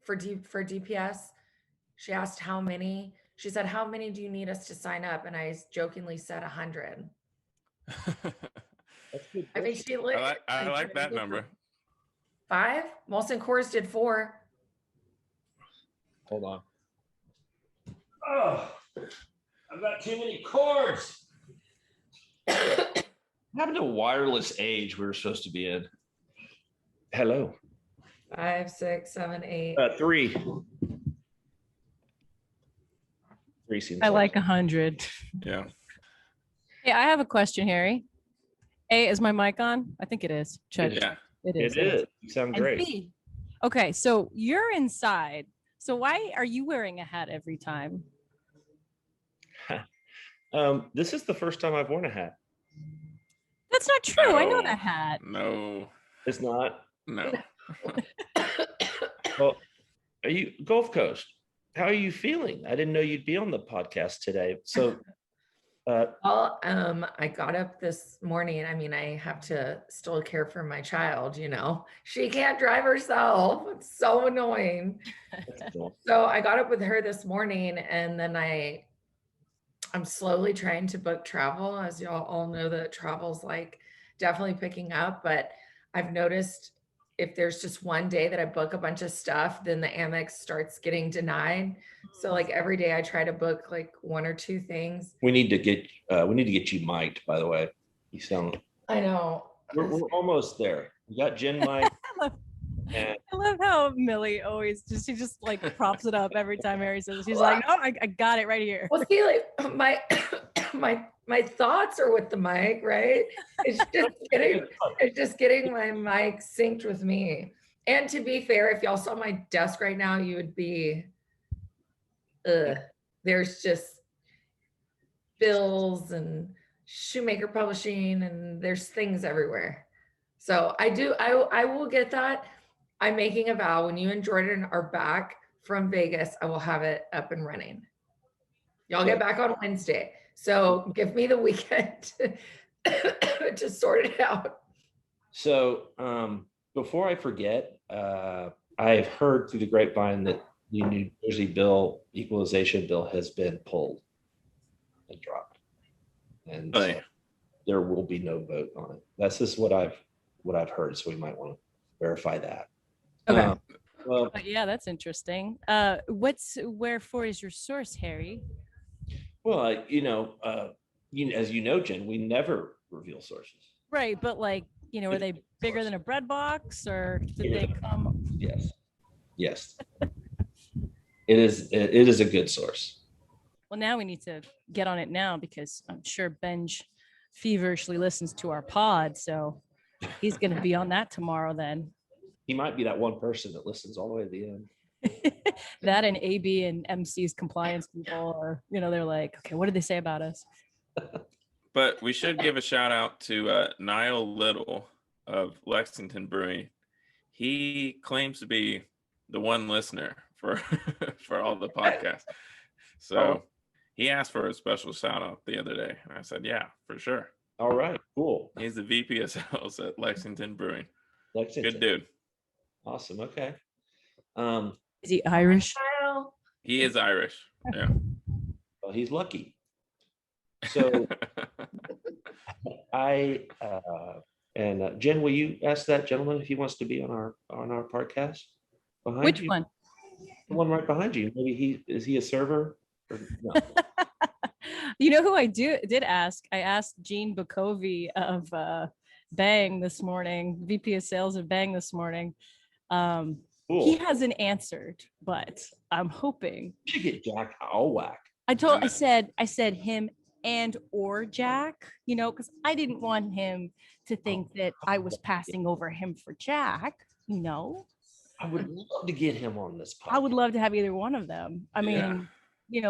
for DPS. She asked how many. She said, "How many do you need us to sign up?" And I jokingly said 100. That's good. I mean, I like that number. 5. Molson Coors did 4. Hold on. Oh, I've got too many cords. What happened to wireless age we were supposed to be in? Hello. 5, 6, 7, 8. 3. 3 seems I like 100. Yeah. Hey, I have a question, Harry. A, is my mic on? I think it is. Check. Yeah. It is. It is. You sound great. B, okay, so you're inside. So why are you wearing a hat every time? This is the first time I've worn a hat. That's not true. No. I know that hat. No. It's not. No. Well, are you Gulf Coast? How are you feeling? I didn't know you'd be on the podcast today. So, Well, I got up this morning. I mean, I have to still care for my child, you know. She can't drive herself. It's so annoying. So I got up with her this morning, and then I'm slowly trying to book travel. As y'all all know, that travel's like definitely picking up, but I've noticed if there's just one day that I book a bunch of stuff, then the Amex starts getting denied. So like every day I try to book like 1 or 2 things. we need to get you mic'd, by the way. You sound. I know. We're almost there. We got Jen mic'd. I love how Millie always she just like props it up every time Harry says it. She's like, no, I got it right here. Well, see, like my thoughts are with the mic, right? It's just getting my mic synced with me. And to be fair, if y'all saw my desk right now, you would be, there's just bills and Schuhmacher Publishing, and there's things everywhere. So I will get that. I'm making a vow, when you and Jordan are back from Vegas, I will have it up and running. Y'all get back on Wednesday. So give me the weekend to sort it out. So before I forget, I've heard through the grapevine that the New Jersey equalization bill has been pulled and dropped. And so there will be no vote on it. That's just what I've heard. So we might want to verify that. Okay. Well, But yeah, that's interesting. Wherefore is your source, Harry? well, as you know, Jen, we never reveal sources. Right, but like, are they bigger than a bread box, or did they come? Yes. It is a good source. Well, now we need to get on it now, because I'm sure Benj feverishly listens to our pod, so he's going to be on that tomorrow then. He might be that one person that listens all the way to the end. That and AB and MC's compliance people are, they're like, okay, what did they say about us? But we should give a shout out to Niall Little of Lexington Brewing. He claims to be the one listener for for all the podcasts. So he asked for a special shout out the other day. And I said, yeah, for sure. All right, cool. He's the VP of sales at Lexington Brewing. Lexington. Good dude. Awesome. Okay. Is he Irish? He is Irish. Yeah. Well, he's lucky. So Jen, will you ask that gentleman if he wants to be on our podcast? Which one? The one right behind you. Maybe is he a server? Or no? You know who I did ask? I asked Gene Bakovi of Bang this morning, VP of sales of Bang this morning. Cool. He hasn't answered, but I'm hoping. You should get Jack Owoc. I said him and or Jack, because I didn't want him to think that I was passing over him for Jack, I would love to get him on this podcast. I would love to have either one of them. I mean, we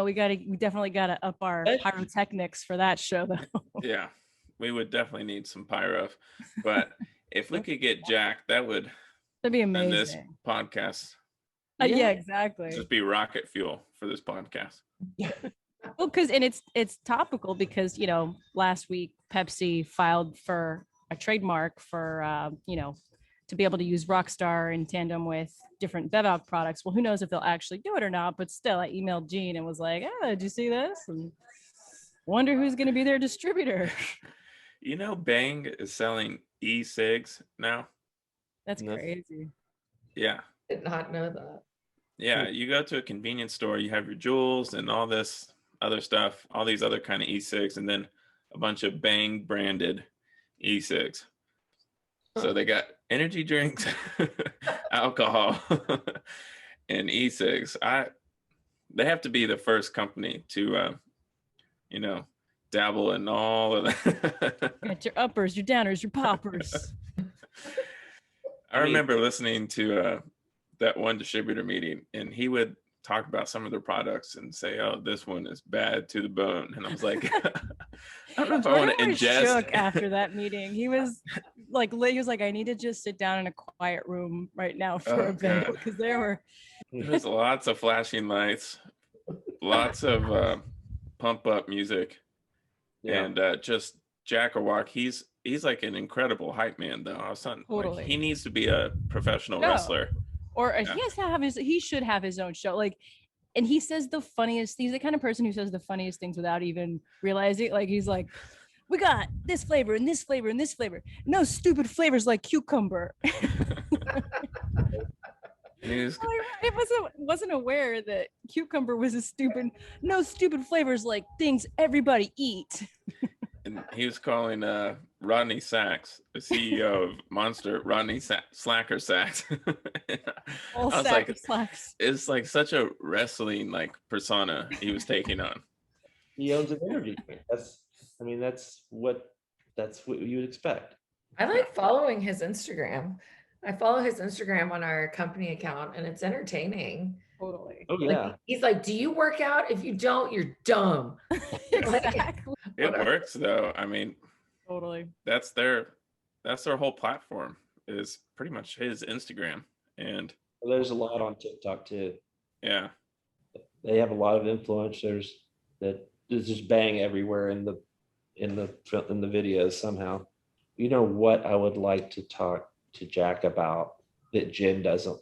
definitely gotta up our pyrotechnics for that show though. Yeah, we would definitely need some pyro. But if we could get Jack, that'd be amazing. This podcast. Yeah, exactly. Just be rocket fuel for this podcast. Well, it's topical because last week Pepsi filed for a trademark for to be able to use Rockstar in tandem with different Bevoc products. Well, who knows if they'll actually do it or not, but still I emailed Gene and was like, oh, did you see this? And wonder who's going to be their distributor. You know, Bang is selling e-cigs now. That's crazy. Yeah. Did not know that. Yeah, you go to a convenience store, you have your Juuls and all this other stuff, all these other kind of e-cigs, and then a bunch of Bang branded e-cigs. So they got energy drinks, alcohol, and e-cigs. They have to be the first company to, dabble in all of that. Got your uppers, your downers, your poppers. I remember listening to that one distributor meeting, and he would talk about some of their products and say, "Oh, this one is bad to the bone," and I was like, "I don't know if I want to ingest." Shook after that meeting, he was like, "I need to just sit down in a quiet room right now for a bit," because there's lots of flashing lights, lots of pump up music, and just Jack Owoc. He's like an incredible hype man, though. I was totally. Like, he needs to be a professional wrestler. Or he should have his own show. Like, and he says the funniest things, the kind of person who says the funniest things without even realizing. Like, he's like, we got this flavor and this flavor and this flavor. No stupid flavors like cucumber. I wasn't aware that cucumber was no stupid flavors like things everybody eat. And he was calling Rodney Sachs, the CEO of Monster, Rodney Slacker Sachs. All I was like, slacks. It's like such a wrestling like persona he was taking on. He owns an energy drink. That's what you would expect. I like following his Instagram. I follow his Instagram on our company account, and it's entertaining. Totally. Oh yeah. Like, he's like, "Do you work out? If you don't, you're dumb." Exactly. It works though. I mean, totally. That's their whole platform is pretty much his Instagram, and there's a lot on TikTok too. Yeah, they have a lot of influencers that just bang everywhere in the videos somehow. You know what I would like to talk to Jack about that Jen doesn't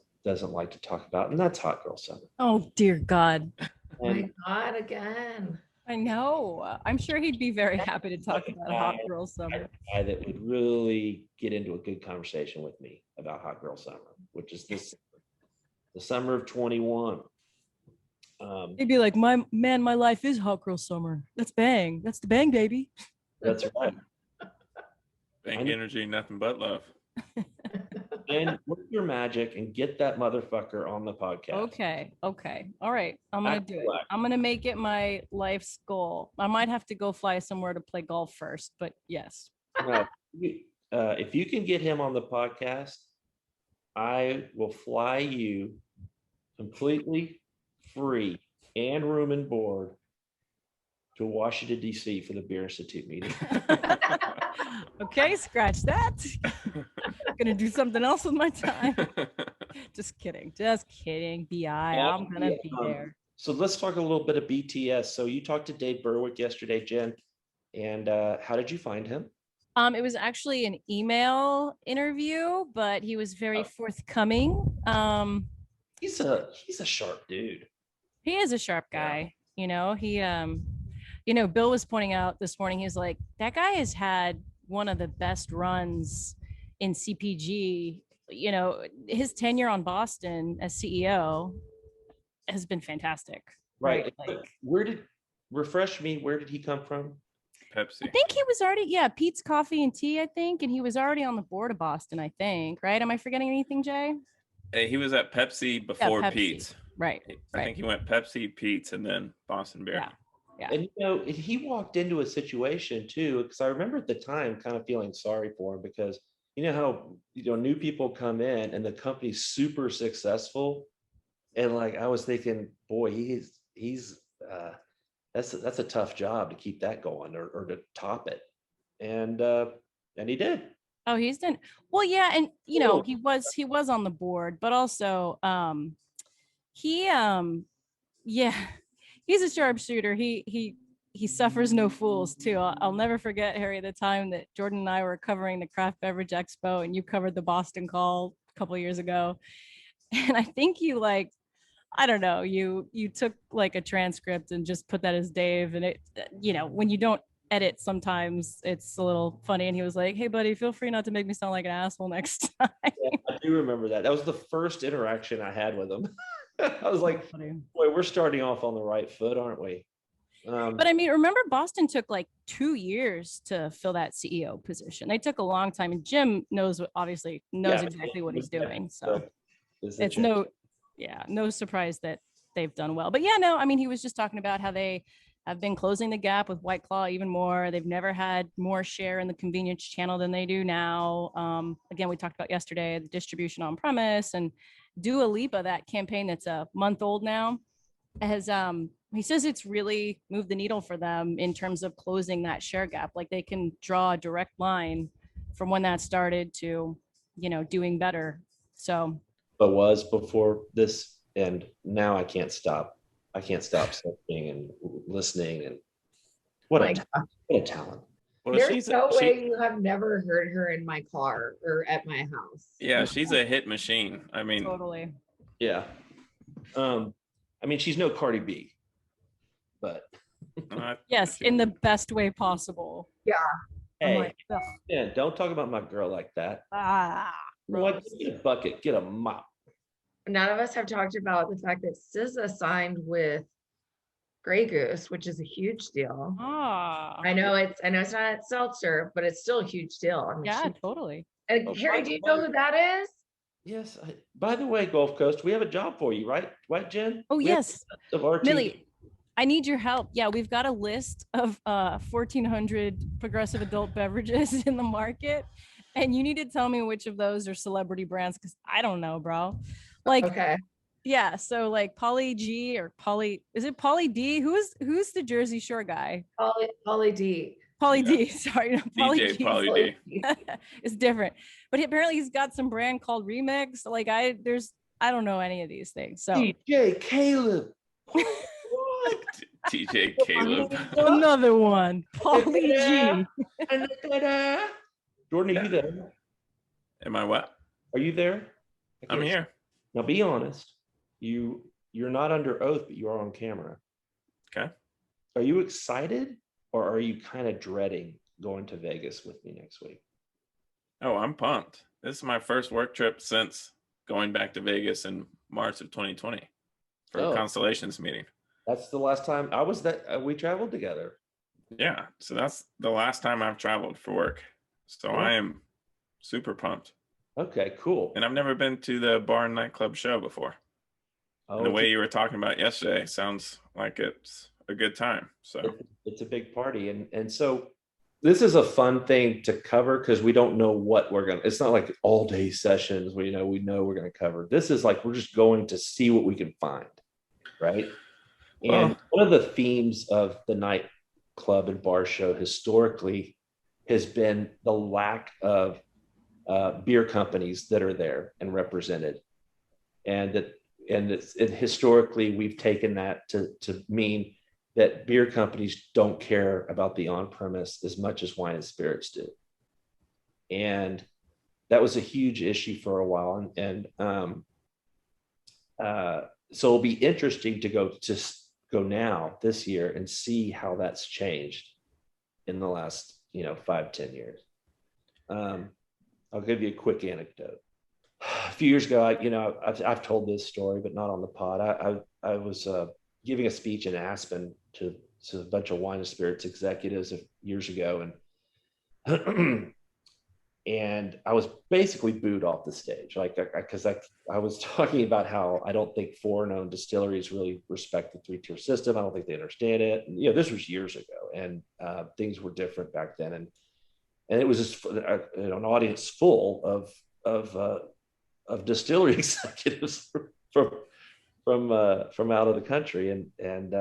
like to talk about, and that's Hot Girl Summer. Oh dear God. My God, again. I know. I'm sure he'd be very happy to talk about Hot Girl Summer. A guy that would really get into a good conversation with me about Hot Girl Summer, which is the summer of 21. He'd be like, my life is Hot Girl Summer. That's Bang. That's the Bang, baby. That's right. Bang energy, nothing but love. And work your magic and get that motherfucker on the podcast. Okay. All right. I'm going to do it. I'm going to make it my life's goal. I might have to go fly somewhere to play golf first, but yes. No, if you can get him on the podcast, I will fly you completely free and room and board to Washington, D.C. for the Beer Institute meeting. Okay, scratch that. Gonna do something else with my time. Just kidding. BI. I'm gonna be there. So let's talk a little bit of BTS. So you talked to Dave Burwick yesterday, Jen, and how did you find him? It was actually an email interview, but he was very forthcoming. He's a sharp dude. He is a sharp guy. Yeah. He Bill was pointing out this morning, he's like, that guy has had one of the best runs in CPG. His tenure on Boston as CEO has been fantastic. Right. Where did he come from? Pepsi. I think he was already, Pete's Coffee and Tea, I think. And he was already on the board of Boston, I think. Right? Am I forgetting anything, Jay? He was at Pepsi before Pepsi. Pete's. Right. I think he went Pepsi, Pete's, and then Boston Beer. Yeah. And he walked into a situation too, because I remember at the time kind of feeling sorry for him, because how new people come in and the company's super successful, and like I was thinking, boy, he's that's a tough job to keep that going or to top it, and he did. Oh, he's done well, yeah, and he was on the board, but also he's a sharpshooter. He he suffers no fools too. I'll never forget, Harry, the time that Jordan and I were covering the Craft Beverage Expo and you covered the Boston Call a couple of years ago. And I think you like, I don't know, you took like a transcript and just put that as Dave. And it, when you don't edit, sometimes it's a little funny. And he was like, "Hey buddy, feel free not to make me sound like an asshole next time." Yeah, I do remember that. That was the first interaction I had with him. I was like, boy, we're starting off on the right foot, aren't we? But I mean, remember Boston took like 2 years to fill that CEO position. They took a long time, and Jim obviously knows exactly what he's doing. So it's no surprise that they've done well. But yeah, no, I mean, he was just talking about how they have been closing the gap with White Claw even more. They've never had more share in the convenience channel than they do now. Again, we talked about yesterday, the distribution on premise, and Dua Lipa, that campaign that's a month old now, has he says it's really moved the needle for them in terms of closing that share gap. Like they can draw a direct line from when that started to, doing better. So, but was before this, and now I can't stop searching and listening, and what a talent. Well, there's no way you have never heard her in my car or at my house. Yeah, she's a hit machine. I mean, totally. Yeah. I mean, she's no Cardi B, but yes, in the best way possible. Yeah. Hey, don't talk about my girl like that. What? Get a bucket, get a mop. None of us have talked about the fact that SZA signed with Grey Goose, which is a huge deal. I know it's not at Seltzer, but it's still a huge deal. I mean, yeah, totally. Harry, do you know who that is? Yes. By the way, Gulf Coast, we have a job for you, right? What, Jen? Oh, yes. Millie, I need your help. Yeah, we've got a list of 1,400 progressive adult beverages in the market, and you need to tell me which of those are celebrity brands, because I don't know, bro. Like, okay. Yeah, so like Pauly G or is it Pauly D? Who's the Jersey Shore guy? Pauly D. Pauly D. Sorry, no, DJ Pauly D. It's different, but apparently he's got some brand called Remix. Like I don't know any of these things. So DJ Caleb. What? DJ Caleb. Another one. Pauly G. Jordan, are you there? Am I what? Are you there? I'm here. Now be honest. You're not under oath, but you are on camera. Okay. Are you excited, or are you kind of dreading going to Vegas with me next week? Oh, I'm pumped. This is my first work trip since going back to Vegas in March of 2020 for a Constellations meeting. That's the last time we traveled together. Yeah. So that's the last time I've traveled for work. So I am super pumped. Okay, cool. And I've never been to the bar and nightclub show before. And the way you were talking about yesterday sounds like it's a good time. So it's a big party. And so this is a fun thing to cover because we don't know what it's not like all day sessions. We know we're going to cover. This is like, we're just going to see what we can find. Right. And one of the themes of the nightclub and bar show historically has been the lack of beer companies that are there and represented. And historically, we've taken that to mean that beer companies don't care about the on-premise as much as wine and spirits do. And that was a huge issue for a while. And so it'll be interesting to go now this year and see how that's changed in the last 5-10 years. I'll give you a quick anecdote. A few years ago, I've told this story, but not on the pod. I was giving a speech in Aspen to a bunch of wine and spirits executives years ago, and I was basically booed off the stage, because I was talking about how I don't think foreign-owned distilleries really respect the 3-tier system. I don't think they understand it. And, this was years ago, and things were different back then, and it was just an audience full of distillery executives from out of the country, and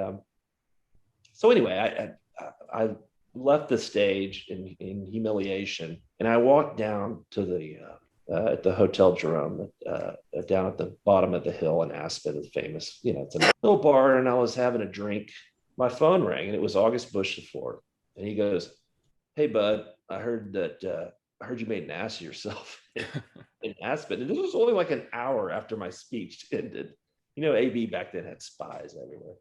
so anyway, I left the stage in humiliation, and I walked down to at the Hotel Jerome down at the bottom of the hill in Aspen, the famous, it's a little bar, and I was having a drink, my phone rang and it was August Busch IV. And he goes, "Hey, bud, I heard you made an ass of yourself in Aspen." And this was only like an hour after my speech ended. You know, AB back then had spies everywhere.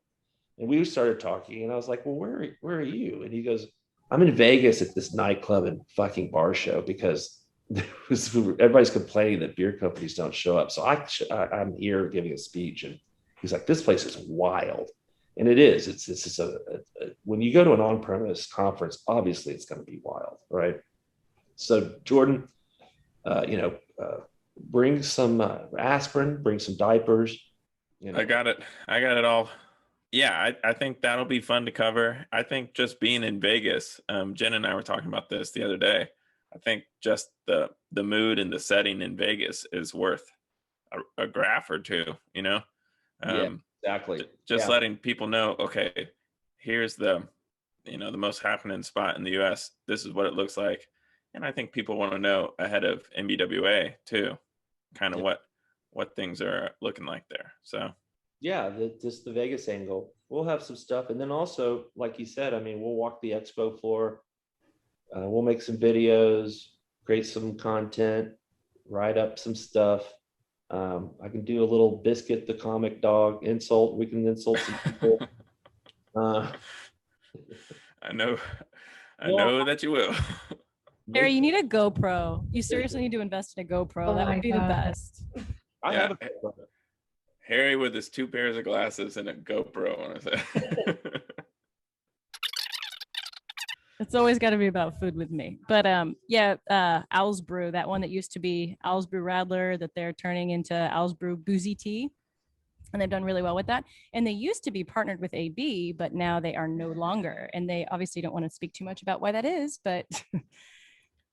And we started talking, and I was like, "Well, where are you?" And he goes, "I'm in Vegas at this nightclub and fucking bar show because everybody's complaining that beer companies don't show up. So I'm here giving a speech." And he's like, "This place is wild." And it is. It's just when you go to an on-premise conference, obviously it's going to be wild, right? So Jordan, bring some aspirin, bring some diapers. I got it all. Yeah, I think that'll be fun to cover. I think just being in Vegas, Jen and I were talking about this the other day. I think just the mood and the setting in Vegas is worth a graph or two, Yeah, exactly. Just letting people know, okay, here's the most happening spot in the US. This is what it looks like. And I think people want to know ahead of NBWA too, kind of what things are looking like there. So yeah, just the Vegas angle. We'll have some stuff. And then also, like you said, I mean, we'll walk the expo floor. We'll make some videos, create some content, write up some stuff. I can do a little Biscuit the comic dog insult. We can insult some people. I know that you will. Harry, you need a GoPro. You seriously need to invest in a GoPro. Oh that my would be the God. best. I have a Harry with his 2 pairs of glasses and a GoPro on his head. It's always got to be about food with me. But Owl's Brew, that one that used to be Owl's Brew Radler, that they're turning into Owl's Brew Boozy Tea. And they've done really well with that. And they used to be partnered with AB, but now they are no longer. And they obviously don't want to speak too much about why that is, but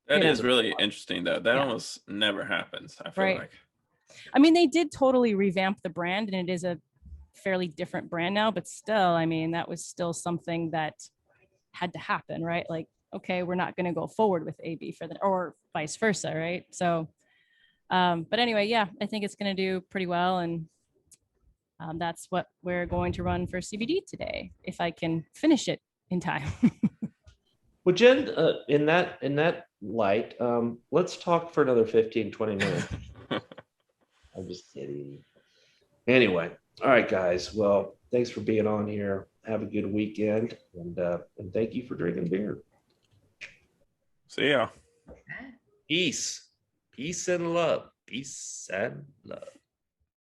that is really interesting though. That almost never happens, I feel like. I mean, they did totally revamp the brand, and it is a fairly different brand now, but still, I mean, that was still something that had to happen, right? Like, okay, we're not going to go forward with AB or vice versa, right? So, but anyway, yeah, I think it's going to do pretty well, and that's what we're going to run for CBD today, if I can finish it in time. Well, Jen, in that light, let's talk for another 15, 20 minutes. I'm just kidding. Anyway, all right, guys. Well, thanks for being on here. Have a good weekend, and thank you for drinking beer. See ya. Peace and love. Peace and love.